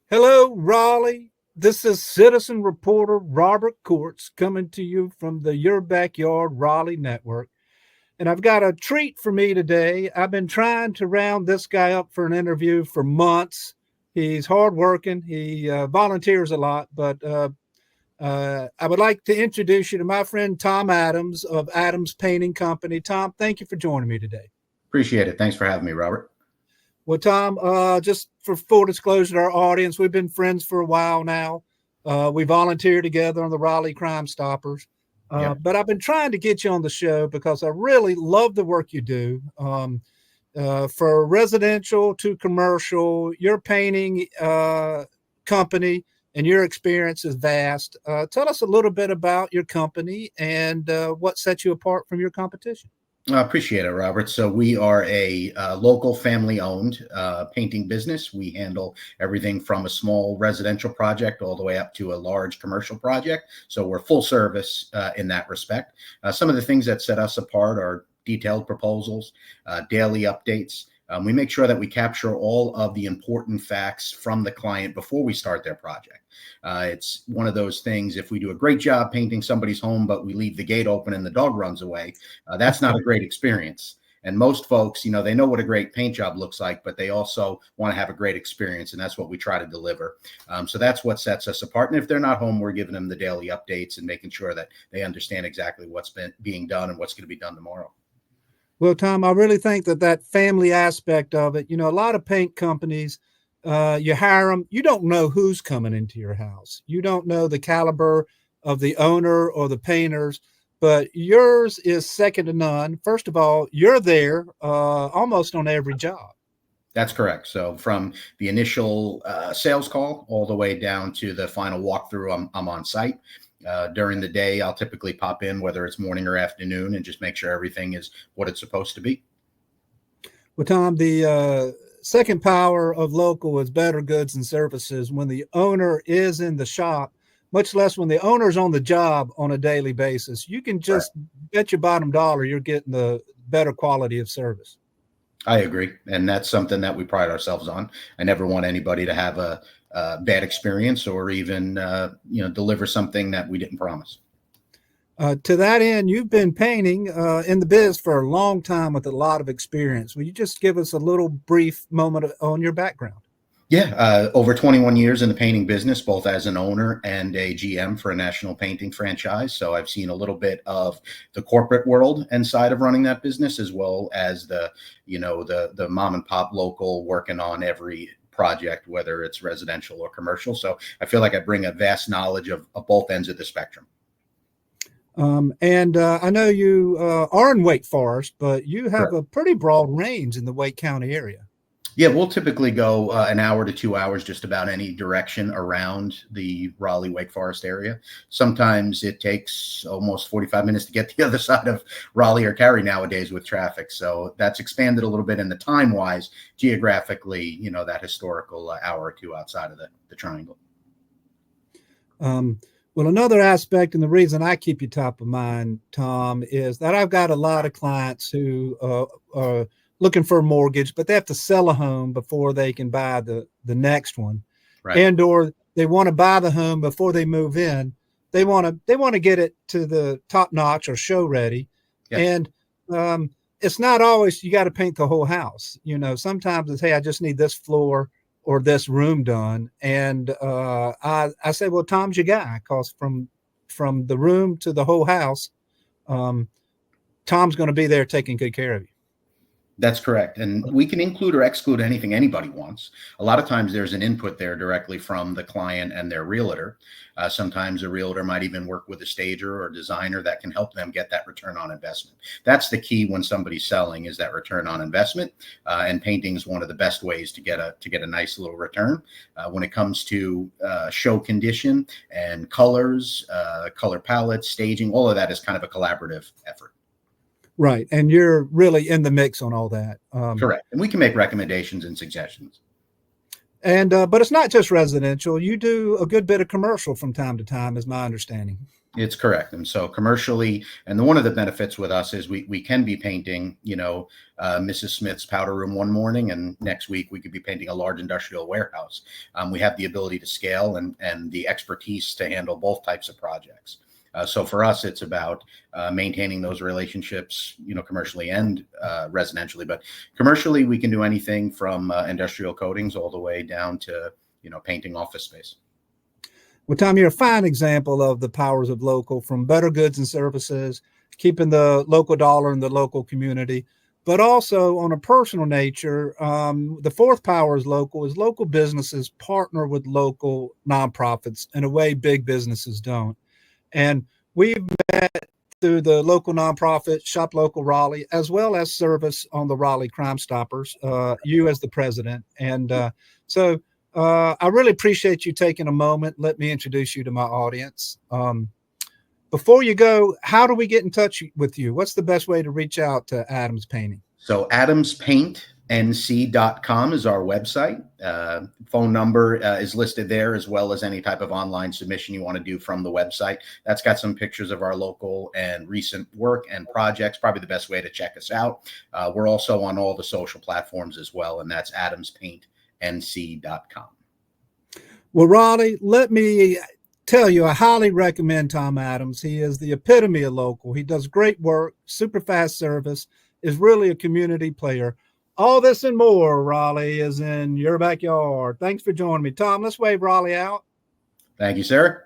Hello, Raleigh. This is citizen reporter Robert Courts coming to you from the Your Backyard Raleigh Network. And I've got a treat for me today. I've been trying to round this guy up for an interview for months. He's hardworking, he volunteers a lot, but I would like to introduce you to my friend Tom Adams of Adams Painting Company. Tom, thank you for joining me today. Appreciate it. Thanks for having me, Robert. Well, Tom, just for full disclosure to our audience, we've been friends for a while now. We volunteer together on the Raleigh Crime Stoppers. Yep. But I've been trying to get you on the show because I really love the work you do. For residential to commercial, your painting company and your experience is vast. Tell us a little bit about your company and what sets you apart from your competition. I appreciate it, Robert. So we are a local family-owned painting business. We handle everything from a small residential project all the way up to a large commercial project. So we're full service in that respect. Some of the things that set us apart are detailed proposals, daily updates. We make sure that we capture all of the important facts from the client before we start their project. It's one of those things, if we do a great job painting somebody's home, but we leave the gate open and the dog runs away, that's not a great experience. And most folks, they know what a great paint job looks like, but they also want to have a great experience. And that's what we try to deliver. So that's what sets us apart. And if they're not home, we're giving them the daily updates and making sure that they understand exactly what's been being done and what's going to be done tomorrow. Well, Tom, I really think that family aspect of it, a lot of paint companies, you hire them, you don't know who's coming into your house. You don't know the caliber of the owner or the painters, but yours is second to none. First of all, you're there almost on every job. That's correct. So from the initial sales call all the way down to the final walkthrough, I'm on site. During the day, I'll typically pop in, whether it's morning or afternoon, and just make sure everything is what it's supposed to be. Well, Tom, the second power of local is better goods and services when the owner is in the shop, much less when the owner's on the job on a daily basis. You can just bet your bottom dollar you're getting the better quality of service. I agree. And that's something that we pride ourselves on. I never want anybody to have a bad experience or even, deliver something that we didn't promise. To that end, you've been painting in the biz for a long time with a lot of experience. Will you just give us a little brief moment on your background? Yeah, over 21 years in the painting business, both as an owner and a GM for a national painting franchise. So I've seen a little bit of the corporate world and side of running that business, as well as the mom and pop local working on every project, whether it's residential or commercial. So I feel like I bring a vast knowledge of both ends of the spectrum. And I know you are in Wake Forest, but you have a pretty broad range in the Wake County area. Yeah, we'll typically go an hour to 2 hours, just about any direction around the Raleigh, Wake Forest area. Sometimes it takes almost 45 minutes to get to the other side of Raleigh or Cary nowadays with traffic. So that's expanded a little bit in the time-wise, geographically, that historical hour or two outside of the triangle. Well, another aspect, and the reason I keep you top of mind, Tom, is that I've got a lot of clients who are looking for a mortgage, but they have to sell a home before they can buy the next one. Right. And or they want to buy the home before they move in. They want to get it to the top notch or show ready. Yes. And it's not always you got to paint the whole house. Sometimes it's, hey, I just need this floor or this room done. And I say, well, Tom's your guy, because from the room to the whole house, Tom's going to be there taking good care of you. That's correct. And we can include or exclude anything anybody wants. A lot of times there's an input there directly from the client and their realtor. Sometimes a realtor might even work with a stager or designer that can help them get that return on investment. That's the key when somebody's selling, is that return on investment. And painting is one of the best ways to get a nice little return. When it comes to show condition and colors, color palettes, staging, all of that is kind of a collaborative effort. Right. And you're really in the mix on all that. Correct. And we can make recommendations and suggestions. And but it's not just residential. You do a good bit of commercial from time to time, is my understanding. It's correct. And so commercially, and one of the benefits with us is we can be painting, Mrs. Smith's powder room one morning, and next week we could be painting a large industrial warehouse. We have the ability to scale and the expertise to handle both types of projects. So for us, it's about maintaining those relationships, commercially and residentially. But commercially, we can do anything from industrial coatings all the way down to, painting office space. Well, Tom, you're a fine example of the powers of local, from better goods and services, keeping the local dollar in the local community, but also on a personal nature. The fourth power is local businesses partner with local nonprofits in a way big businesses don't. And we've met through the local nonprofit Shop Local Raleigh, as well as service on the Raleigh Crime Stoppers, you as the president. And so I really appreciate you taking a moment. Let me introduce you to my audience. Before you go, how do we get in touch with you? What's the best way to reach out to Adams Painting? So adamspaintnc.com is our website. Phone number is listed there, as well as any type of online submission you want to do from the website. That's got some pictures of our local and recent work and projects. Probably the best way to check us out. We're also on all the social platforms as well, and that's adamspaintnc.com. Well, Raleigh, let me tell you, I highly recommend Tom Adams. He is the epitome of local. He does great work, super fast service, is really a community player. All this and more, Raleigh, is in your backyard. Thanks for joining me. Tom, let's wave Raleigh out. Thank you, sir.